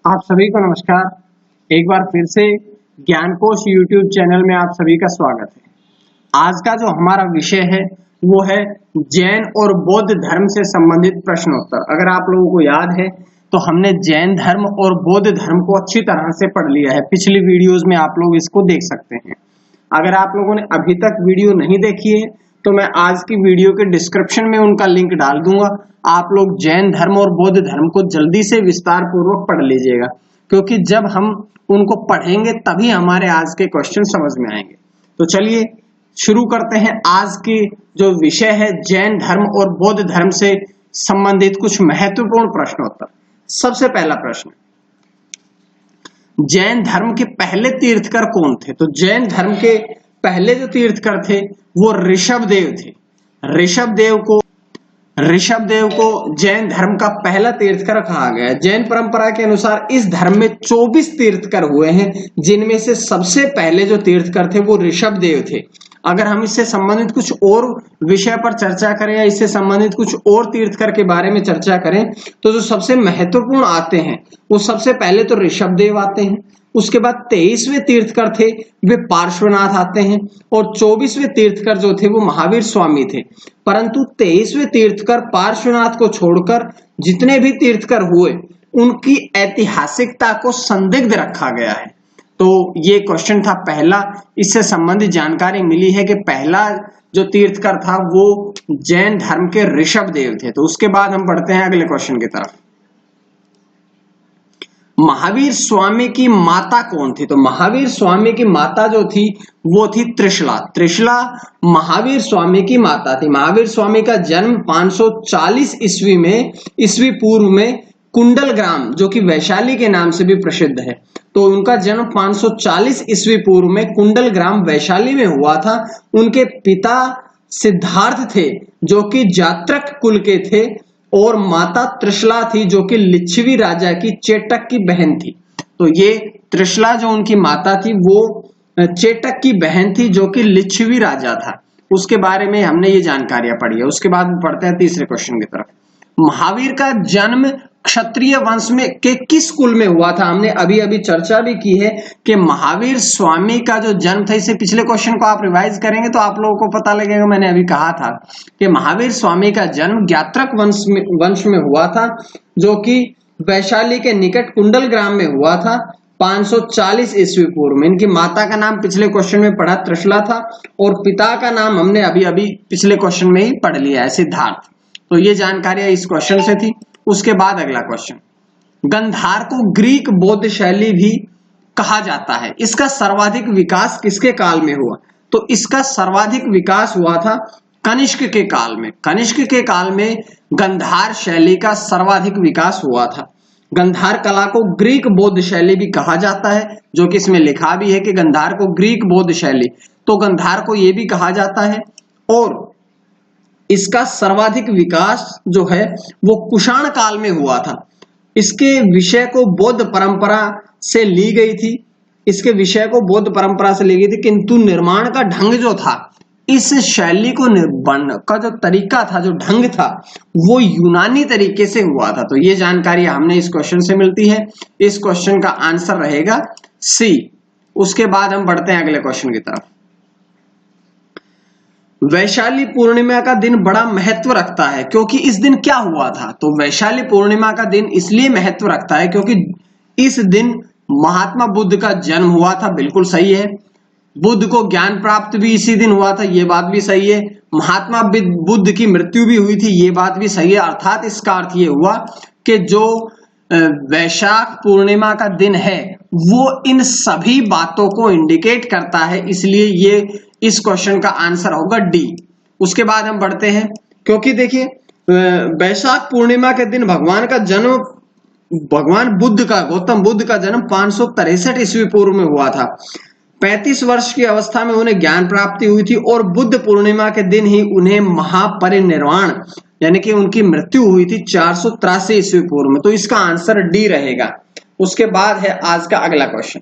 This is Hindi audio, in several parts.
आप सभी को नमस्कार। एक बार फिर से ज्ञानकोश यूट्यूब चैनल में आप सभी का स्वागत है। आज का जो हमारा विषय है वो है जैन और बौद्ध धर्म से संबंधित प्रश्नोत्तर। अगर आप लोगों को याद है तो हमने जैन धर्म और बौद्ध धर्म को अच्छी तरह से पढ़ लिया है। पिछली वीडियोस में आप लोग इसको देख सकते हैं। अगर आप लोगों ने अभी तक वीडियो नहीं देखी है तो मैं आज की वीडियो के डिस्क्रिप्शन में उनका लिंक डाल दूंगा। आप लोग जैन धर्म और बौद्ध धर्म को जल्दी से विस्तार पूर्वक पढ़ लीजिएगा, क्योंकि जब हम उनको पढ़ेंगे तभी हमारे आज के क्वेश्चन समझ में आएंगे। तो चलिए शुरू करते हैं। आज की जो विषय है जैन धर्म और बौद्ध धर्म से संबंधित कुछ महत्वपूर्ण प्रश्नोत्तर। सबसे पहला प्रश्न, जैन धर्म के पहले तीर्थकर कौन थे? तो जैन धर्म के पहले जो तीर्थकर थे वो ऋषभदेव थे। ऋषभदेव को जैन धर्म का पहला तीर्थकर कहा गया है। जैन परंपरा के अनुसार इस धर्म में 24 तीर्थकर हुए हैं, जिनमें से सबसे पहले जो तीर्थकर थे वो ऋषभदेव थे। अगर हम इससे संबंधित कुछ और विषय पर चर्चा करें या इससे संबंधित कुछ और तीर्थकर के बारे में चर्चा करें तो जो सबसे महत्वपूर्ण आते हैं वो सबसे पहले तो ऋषभदेव आते हैं। उसके बाद 23वें तीर्थकर थे वे पार्श्वनाथ आते हैं और 24वें तीर्थकर जो थे वो महावीर स्वामी थे। परंतु 23वें तीर्थकर पार्श्वनाथ को छोड़कर जितने भी तीर्थकर हुए उनकी ऐतिहासिकता को संदिग्ध रखा गया है। तो ये क्वेश्चन था पहला। इससे संबंधित जानकारी मिली है कि पहला जो तीर्थकर था वो जैन धर्म के ऋषभदेव थे। तो उसके बाद हम बढ़ते हैं अगले क्वेश्चन की तरफ। महावीर स्वामी की माता कौन थी? तो महावीर स्वामी की माता जो थी वो थी त्रिशला। त्रिशला महावीर स्वामी की माता थी। महावीर स्वामी का जन्म 540 ईस्वी पूर्व में कुंडल ग्राम, जो कि वैशाली के नाम से भी प्रसिद्ध है, तो उनका जन्म 540 ईस्वी पूर्व में कुंडल ग्राम वैशाली में हुआ था। उनके पिता सिद्धार्थ थे जो कि जात्रक कुल के थे और माता त्रिशला थी जो कि लिच्छवी राजा की चेटक की बहन थी। तो ये त्रिशला जो उनकी माता थी वो चेटक की बहन थी जो कि लिच्छवी राजा था। उसके बारे में हमने ये जानकारियां पढ़ी है। उसके बाद पढ़ते हैं तीसरे क्वेश्चन की तरफ। महावीर का जन्म क्षत्रिय वंश में के किस कुल में हुआ था? हमने अभी अभी चर्चा भी की है कि महावीर स्वामी का जो जन्म था, इससे पिछले क्वेश्चन को आप रिवाइज करेंगे तो आप लोगों को पता लगेगा। मैंने अभी कहा था कि महावीर स्वामी का जन्म ज्ञात्रक वंश में हुआ था जो कि वैशाली के निकट कुंडल ग्राम में हुआ था 540 ईस्वी पूर्व में। इनकी माता का नाम पिछले क्वेश्चन में पढ़ा त्रिशला था और पिता का नाम हमने अभी अभी पिछले क्वेश्चन में ही पढ़ लिया है, सिद्धार्थ। तो ये जानकारियां इस क्वेश्चन से थी। उसके बाद अगला क्वेश्चन, गंधार को ग्रीक बौद्ध शैली भी कहा जाता है। इसका सर्वाधिक विकास किसके काल में हुआ? तो इसका सर्वाधिक विकास हुआ था कनिष्क के काल में। कनिष्क के काल में गंधार शैली का सर्वाधिक विकास हुआ था। गंधार कला को ग्रीक बौद्ध शैली भी कहा जाता है, जो कि इसमें लिखा भी है कि गंधार को ग्रीक बौद्ध शैली, तो गंधार को यह भी कहा जाता है। और इसका सर्वाधिक विकास जो है वो कुषाण काल में हुआ था। इसके विषय को बौद्ध परंपरा से ली गई थी। किंतु निर्माण का ढंग जो था, इस शैली को निर्माण का जो तरीका था, जो ढंग था, वो यूनानी तरीके से हुआ था। तो ये जानकारी हमने इस क्वेश्चन से मिलती है। इस क्वेश्चन का आंसर रहेगा सी। उसके बाद हम बढ़ते हैं अगले क्वेश्चन की तरफ। वैशाली पूर्णिमा का दिन बड़ा महत्व रखता है क्योंकि इस दिन क्या हुआ था? तो वैशाली पूर्णिमा का दिन इसलिए महत्व रखता है क्योंकि इस दिन महात्मा बुद्ध का जन्म हुआ था। बिल्कुल सही है। बुद्ध को ज्ञान प्राप्त भी इसी दिन हुआ था, ये बात भी सही है। महात्मा बुद्ध की मृत्यु भी हुई थी, ये बात भी सही है। अर्थात इसका अर्थ ये हुआ कि जो वैशाख पूर्णिमा का दिन है वो इन सभी बातों को इंडिकेट करता है, इसलिए ये इस क्वेश्चन का आंसर होगा डी। उसके बाद हम बढ़ते हैं, क्योंकि देखिए वैशाख पूर्णिमा के दिन भगवान बुद्ध का, गौतम बुद्ध का जन्म 563 ईस्वी पूर्व में हुआ था। 35 वर्ष की अवस्था में उन्हें ज्ञान प्राप्ति हुई थी और बुद्ध पूर्णिमा के दिन ही उन्हें महापरिनिर्वाण यानी कि उनकी मृत्यु हुई थी 483 ईस्वी पूर्व में। तो इसका आंसर डी रहेगा। उसके बाद है आज का अगला क्वेश्चन,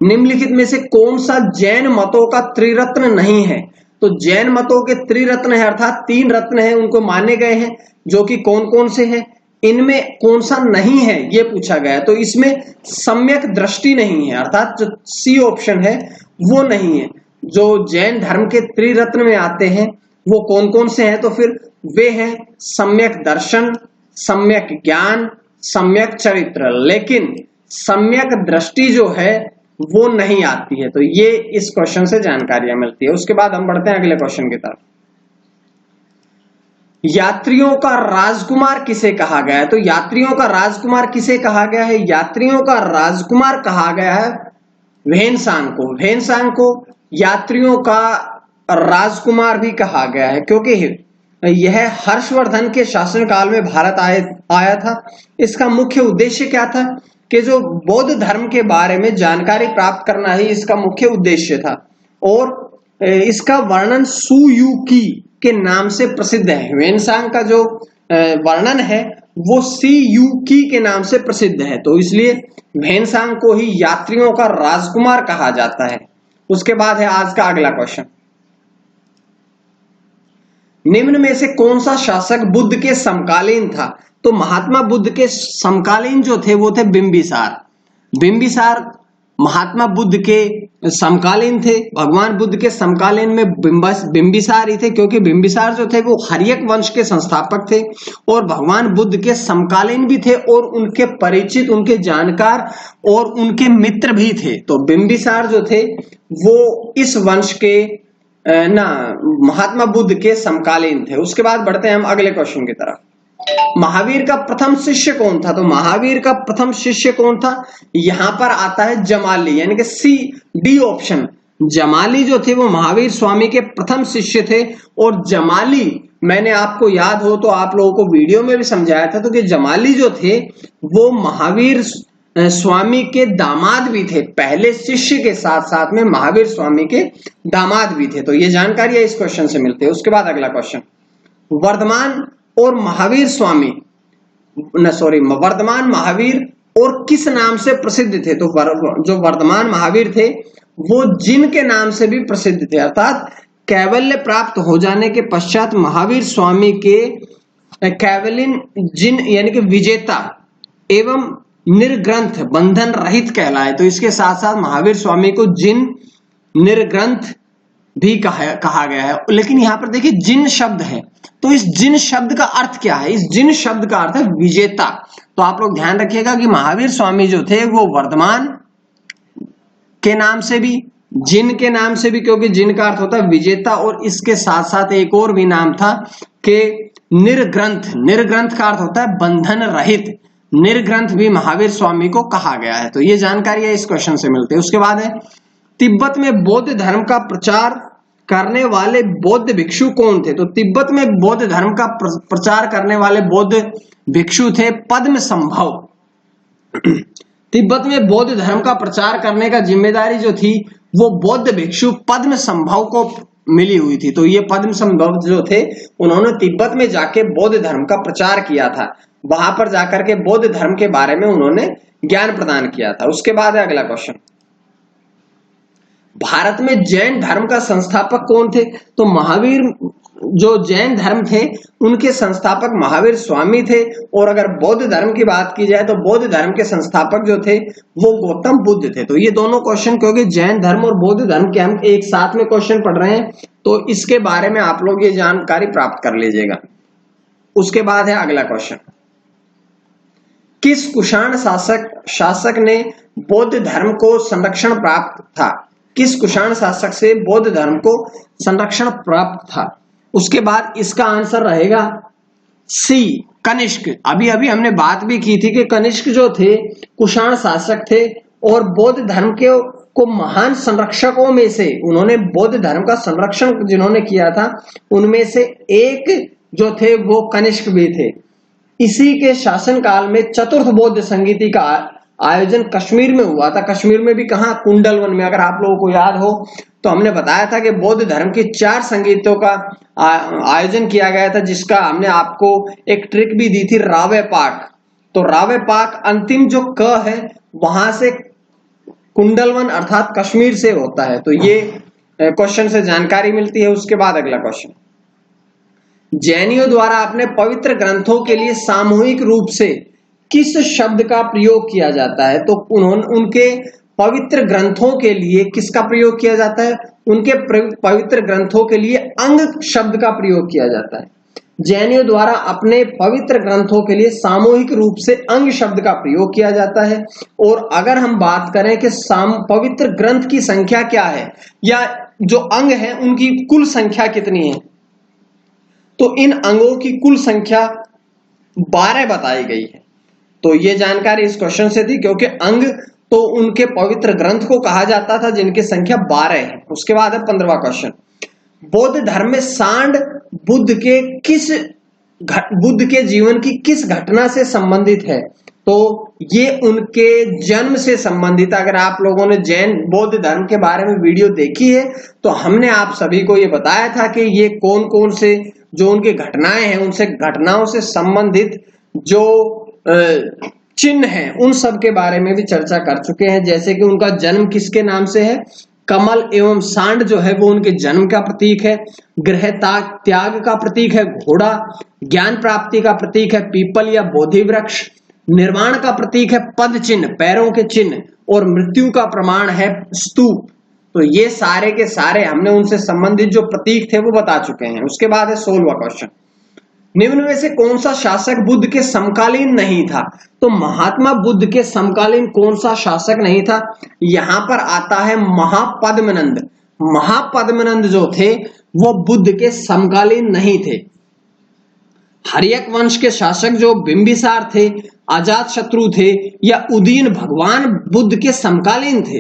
निम्नलिखित में से कौन सा जैन मतों का त्रिरत्न नहीं है? तो जैन मतों के त्रिरत्न है, अर्थात 3 रत्न है, उनको माने गए हैं, जो कि कौन कौन से हैं? इनमें कौन सा नहीं है ये पूछा गया है। तो इसमें सम्यक दृष्टि नहीं है, अर्थात जो सी ऑप्शन है वो नहीं है। जो जैन धर्म के त्रिरत्न में आते हैं वो कौन कौन से हैं, तो फिर वे हैं सम्यक दर्शन, सम्यक ज्ञान, सम्यक चरित्र, लेकिन सम्यक दृष्टि जो है वो नहीं आती है। तो ये इस क्वेश्चन से जानकारियां मिलती है। उसके बाद हम बढ़ते हैं अगले क्वेश्चन की तरफ। यात्रियों का राजकुमार किसे कहा गया है? तो यात्रियों का राजकुमार किसे कहा गया है? यात्रियों का राजकुमार कहा गया है व्हेनसांग को। व्हेनसांग को यात्रियों का राजकुमार भी कहा गया है क्योंकि यह हर्षवर्धन के शासनकाल में भारत आया था। इसका मुख्य उद्देश्य क्या था कि जो बौद्ध धर्म के बारे में जानकारी प्राप्त करना ही इसका मुख्य उद्देश्य था, और इसका वर्णन सुयुकी के नाम से प्रसिद्ध है। व्हेनसांग का जो वर्णन है वो सुयुकी के नाम से प्रसिद्ध है, तो इसलिए व्हेनसांग को ही यात्रियों का राजकुमार कहा जाता है। उसके बाद है आज का अगला क्वेश्चन। निम्न में से कौन सा शासक बुद्ध के समकालीन था? तो महात्मा बुद्ध के समकालीन जो थे वो थे बिंबिसार। बिंबिसार महात्मा बुद्ध के समकालीन थे। भगवान बुद्ध के समकालीन में बिंबिसार ही थे, क्योंकि बिंबिसार जो थे वो हर्यक वंश के संस्थापक थे और भगवान बुद्ध के समकालीन भी थे और उनके परिचित, उनके जानकार और उनके मित्र भी थे। तो बिंबिसार जो थे वो इस वंश के महात्मा बुद्ध के समकालीन थे। उसके बाद बढ़ते हैं हम अगले क्वेश्चन की तरफ। महावीर का प्रथम शिष्य कौन था? तो महावीर का प्रथम शिष्य कौन था? यहां पर आता है जमाली, यानी कि सी डी ऑप्शन। जमाली जो थे वो महावीर स्वामी के प्रथम शिष्य थे। और जमाली, मैंने आपको याद हो तो आप लोगों को वीडियो में भी समझाया था, तो कि जमाली जो थे वो महावीर स्वामी के दामाद भी थे। पहले शिष्य के साथ साथ में महावीर स्वामी के दामाद भी थे। तो ये जानकारी इस क्वेश्चन से मिलती है। उसके बाद अगला क्वेश्चन, वर्धमान और महावीर स्वामी वर्धमान महावीर और किस नाम से प्रसिद्ध थे? तो जो वर्धमान महावीर थे वो जिन के नाम से भी प्रसिद्ध थे, अर्थात कैवल्य प्राप्त हो जाने के पश्चात महावीर स्वामी के कैवलिन जिन यानी कि विजेता एवं निर्ग्रंथ बंधन रहित कहलाए। तो इसके साथ साथ महावीर स्वामी को जिन निर्ग्रंथ भी कहा गया है। लेकिन यहां पर देखिए जिन शब्द है, तो इस जिन शब्द का अर्थ क्या है? इस जिन शब्द का अर्थ है विजेता। तो आप लोग ध्यान रखिएगा कि महावीर स्वामी जो थे वो वर्धमान के नाम से भी, जिन के नाम से भी, क्योंकि जिन का अर्थ होता है विजेता, और इसके साथ साथ एक और भी नाम था कि निर्ग्रंथ। निर्ग्रंथ का अर्थ होता है बंधन रहित। निर्ग्रंथ भी महावीर स्वामी को कहा गया है। तो ये जानकारी इस क्वेश्चन से मिलती है। उसके बाद है तिब्बत में बौद्ध धर्म का प्रचार करने वाले बौद्ध भिक्षु कौन थे? तो तिब्बत में बौद्ध धर्म का प्रचार करने वाले बौद्ध भिक्षु थे पद्म संभव। तिब्बत में बौद्ध धर्म का प्रचार करने का जिम्मेदारी जो थी वो बौद्ध भिक्षु पद्म संभव को मिली हुई थी। तो ये पद्म संभव जो थे उन्होंने तिब्बत में जाके बौद्ध धर्म का प्रचार किया था। वहां पर जाकर के बौद्ध धर्म के बारे में उन्होंने ज्ञान प्रदान किया था। उसके बाद है अगला क्वेश्चन, भारत में जैन धर्म का संस्थापक कौन थे? तो महावीर, जो जैन धर्म थे उनके संस्थापक महावीर स्वामी थे। और अगर बौद्ध धर्म की बात की जाए तो बौद्ध धर्म के संस्थापक जो थे वो गौतम बुद्ध थे। तो ये दोनों क्वेश्चन, क्योंकि जैन धर्म और बौद्ध धर्म के हम एक साथ में क्वेश्चन पढ़ रहे हैं, तो इसके बारे में आप लोग ये जानकारी प्राप्त कर लीजिएगा। उसके बाद है अगला क्वेश्चन, किस कुषाण शासक ने बौद्ध धर्म को संरक्षण प्राप्त था? किस कुषाण शासक से बौद्ध धर्म को संरक्षण प्राप्त था? उसके बाद इसका आंसर रहेगा सी, कनिष्क। अभी अभी हमने बात भी की थी कि कनिष्क जो थे कुषाण शासक थे और बौद्ध धर्म को महान संरक्षकों में से, उन्होंने बौद्ध धर्म का संरक्षण जिन्होंने किया था उनमें से एक जो थे वो कनिष्क भी थे। इसी के शासनकाल में चतुर्थ बौद्ध संगीति का आयोजन कश्मीर में हुआ था। कश्मीर में भी कहा, कुंडलवन में। अगर आप लोगों को याद हो तो हमने बताया था कि बौद्ध धर्म की 4 संगीतों का आयोजन किया गया था, जिसका हमने आपको एक ट्रिक भी दी थी, रावे पाक। तो रावे पाक अंतिम जो क है वहां से कुंडलवन अर्थात कश्मीर से होता है। तो ये क्वेश्चन से जानकारी मिलती है। उसके बाद अगला क्वेश्चन, जैनियों द्वारा अपने पवित्र ग्रंथों के लिए सामूहिक रूप से किस शब्द का प्रयोग किया जाता है? तो उन्होंने उनके पवित्र ग्रंथों के लिए किसका प्रयोग किया जाता है? उनके पवित्र ग्रंथों के लिए अंग शब्द का प्रयोग किया जाता है। जैनियों द्वारा अपने पवित्र ग्रंथों के लिए सामूहिक रूप से अंग शब्द का प्रयोग किया जाता है। और अगर हम बात करें कि पवित्र ग्रंथ की संख्या क्या है या जो अंग है उनकी कुल संख्या कितनी है, तो इन अंगों की कुल संख्या 12 बताई गई है। तो ये जानकारी इस क्वेश्चन से थी, क्योंकि अंग तो उनके पवित्र ग्रंथ को कहा जाता था जिनकी संख्या 12 है। उसके बाद है 15वां क्वेश्चन, बौद्ध धर्म में सांड बुद्ध के जीवन की किस घटना से संबंधित है? तो ये उनके जन्म से संबंधित। अगर आप लोगों ने जैन बौद्ध धर्म के बारे में वीडियो देखी है तो हमने आप सभी को ये बताया था कि ये कौन कौन से जो उनके घटनाएं हैं, उनसे घटनाओं से संबंधित जो चिन्ह हैं उन सब के बारे में भी चर्चा कर चुके हैं। जैसे कि उनका जन्म किसके नाम से है? कमल एवं सांड जो है वो उनके जन्म का प्रतीक है। गृह त्याग का प्रतीक है घोड़ा। ज्ञान प्राप्ति का प्रतीक है पीपल या बोधि वृक्ष। निर्वाण का प्रतीक है पद चिन्ह, पैरों के चिन्ह। और मृत्यु का प्रमाण है स्तूप। तो ये सारे के सारे हमने उनसे संबंधित जो प्रतीक थे वो बता चुके हैं। उसके बाद है 16वां क्वेश्चन, निम्न में से कौन सा शासक बुद्ध के समकालीन नहीं था? तो महात्मा बुद्ध के समकालीन कौन सा शासक नहीं था? यहां पर आता है महापद्मनंद। महापद्मनंद जो थे वो बुद्ध के समकालीन नहीं थे। हर्यक वंश के शासक जो बिंबिसार थे, अजात शत्रु थे या उदयन भगवान बुद्ध के समकालीन थे।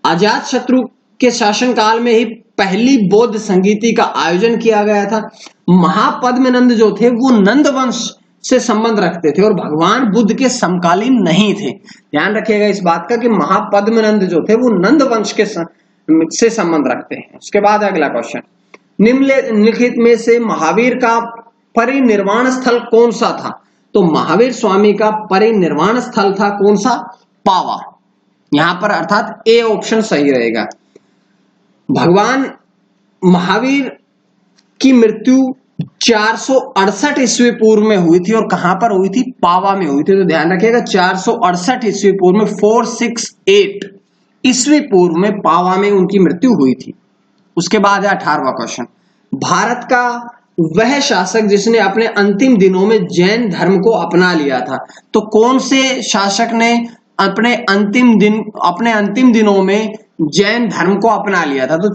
अजात शत्रु के शासनकाल में ही पहली बौद्ध संगीति का आयोजन किया गया था। महापद्मनंद जो थे वो नंद वंश से संबंध रखते थे और भगवान बुद्ध के समकालीन नहीं थे। ध्यान रखिएगा इस बात का कि महापद्मनंद जो थे वो नंद वंश के से संबंध रखते हैं। उसके बाद अगला क्वेश्चन, निम्नलिखित में से महावीर का परिनिर्वाण स्थल कौन सा था? तो महावीर स्वामी का परिनिर्वाण स्थल था कौन सा? पावा। यहां पर अर्थात ए ऑप्शन सही रहेगा। भगवान महावीर की मृत्यु 468 ईस्वी पूर्व में हुई थी और कहां पर हुई थी? पावा में हुई थी। तो ध्यान रखिएगा 468 ईस्वी पूर्व में 468 ईस्वी पूर्व में पावा में उनकी मृत्यु हुई थी। उसके बाद है 18वां क्वेश्चन, भारत का वह शासक जिसने अपने अंतिम दिनों में जैन धर्म को अपना लिया था। तो कौन से शासक ने अपने अंतिम दिनों में जैन धर्म को अपना लिया था? तो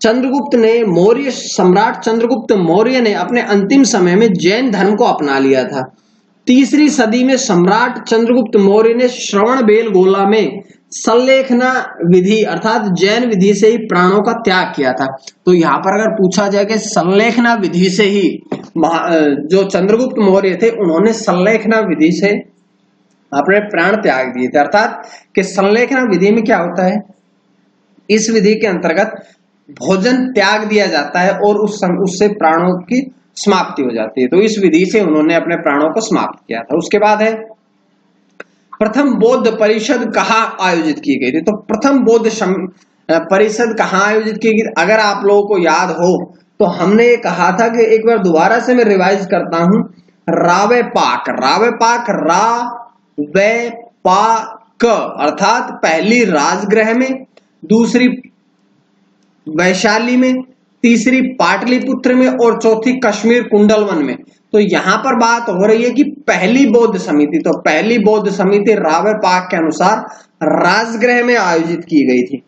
चंद्रगुप्त ने मौर्य सम्राट चंद्रगुप्त मौर्य ने अपने अंतिम समय में जैन धर्म को अपना लिया था। 3री सदी में सम्राट चंद्रगुप्त मौर्य ने श्रवणबेलगोला में संलेखना विधि अर्थात जैन विधि से ही प्राणों का त्याग किया था। तो यहाँ पर अगर पूछा जाए कि संलेखना विधि से ही जो चंद्रगुप्त मौर्य थे उन्होंने संलेखना विधि से अपने प्राण त्याग दिए थे। अर्थात कि संलेखना विधि में क्या होता है? इस विधि के अंतर्गत भोजन त्याग दिया जाता है और उससे प्राणों की समाप्ति हो जाती है। तो इस विधि से उन्होंने अपने प्राणों को समाप्त किया था। उसके बाद है प्रथम बौद्ध परिषद कहाँ आयोजित की गई थी? तो प्रथम बौद्ध परिषद कहाँ आयोजित की गई? अगर आप लोगों को याद हो तो हमने ये कहा था कि एक बार दोबारा से मैं रिवाइज करता हूं, रावेपाक अर्थात पहली राजगृह में, दूसरी वैशाली में, तीसरी पाटलिपुत्र में और चौथी कश्मीर कुंडलवन में। तो यहां पर बात हो रही है कि पहली बौद्ध समिति, तो पहली बौद्ध समिति रावेपाक के अनुसार राजगृह में आयोजित की गई थी।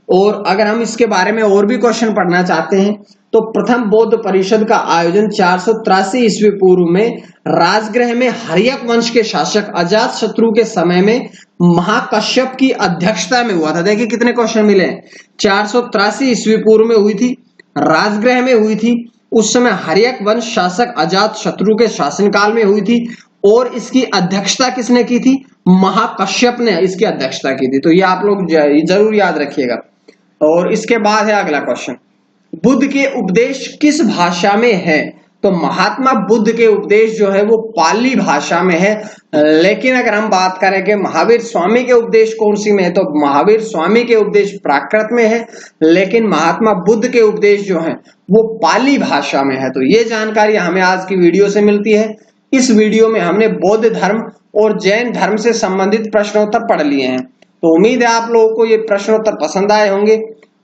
और अगर हम इसके बारे में और भी क्वेश्चन पढ़ना चाहते हैं तो प्रथम बौद्ध परिषद का आयोजन 483 ईस्वी पूर्व में राजगृह में हर्यक वंश के शासक अजात शत्रु के समय में महाकश्यप की अध्यक्षता में हुआ था। देखिए कितने क्वेश्चन मिले हैं। 483 ईस्वी पूर्व में हुई थी, राजगृह में हुई थी, उस समय हर्यक वंश शासक अजात शत्रु के शासनकाल में हुई थी और इसकी अध्यक्षता किसने की थी? महाकश्यप ने इसकी अध्यक्षता की थी। तो ये आप लोग जरूर याद रखिएगा। और इसके बाद है अगला क्वेश्चन, बुद्ध के उपदेश किस भाषा में है? तो महात्मा बुद्ध के उपदेश जो है वो पाली भाषा में है। लेकिन अगर हम बात करें कि महावीर स्वामी के उपदेश कौन सी में है, तो महावीर स्वामी के उपदेश प्राकृत में है, लेकिन महात्मा बुद्ध के उपदेश जो है वो पाली भाषा में है। तो ये जानकारी हमें आज की वीडियो से मिलती है। इस वीडियो में हमने बौद्ध धर्म और जैन धर्म से संबंधित प्रश्नोत्तर पढ़ लिए हैं। तो उम्मीद है आप लोगों को ये प्रश्नोत्तर पसंद आए होंगे।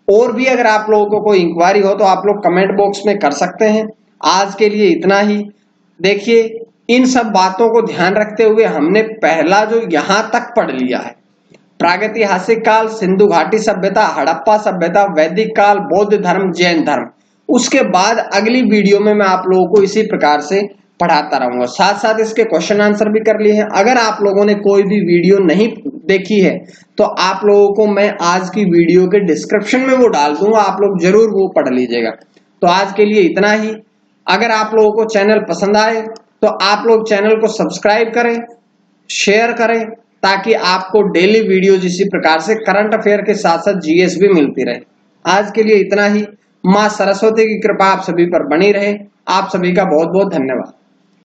और भी अगर आप लोगों को कोई इंक्वायरी हो तो आप लोग कमेंट बॉक्स में कर सकते हैं। आज के लिए इतना ही। देखिए, इन सब बातों को ध्यान रखते हुए हमने पहला जो यहां तक पढ़ लिया है, प्रागैतिहासिक काल, सिंधु घाटी सभ्यता, हड़प्पा सभ्यता, वैदिक काल, बौद्ध धर्म, जैन धर्म। उसके बाद अगली वीडियो में मैं आप लोगों को इसी प्रकार से पढ़ाता रहूंगा। साथ साथ इसके क्वेश्चन आंसर भी कर लिए हैं। अगर आप लोगों ने कोई भी वीडियो नहीं देखी है तो आप लोगों को मैं आज की वीडियो के डिस्क्रिप्शन में वो डाल दूंगा, आप लोग जरूर वो पढ़ लीजिएगा। तो आज के लिए इतना ही। अगर आप लोगों को चैनल पसंद आए तो आप लोग चैनल को सब्सक्राइब करें, शेयर करें, ताकि आपको डेली वीडियो इसी प्रकार से करंट अफेयर के साथ साथ जीएस भी मिलती रहे। आज के लिए इतना ही। मां सरस्वती की कृपा आप सभी पर बनी रहे। आप सभी का बहुत बहुत धन्यवाद।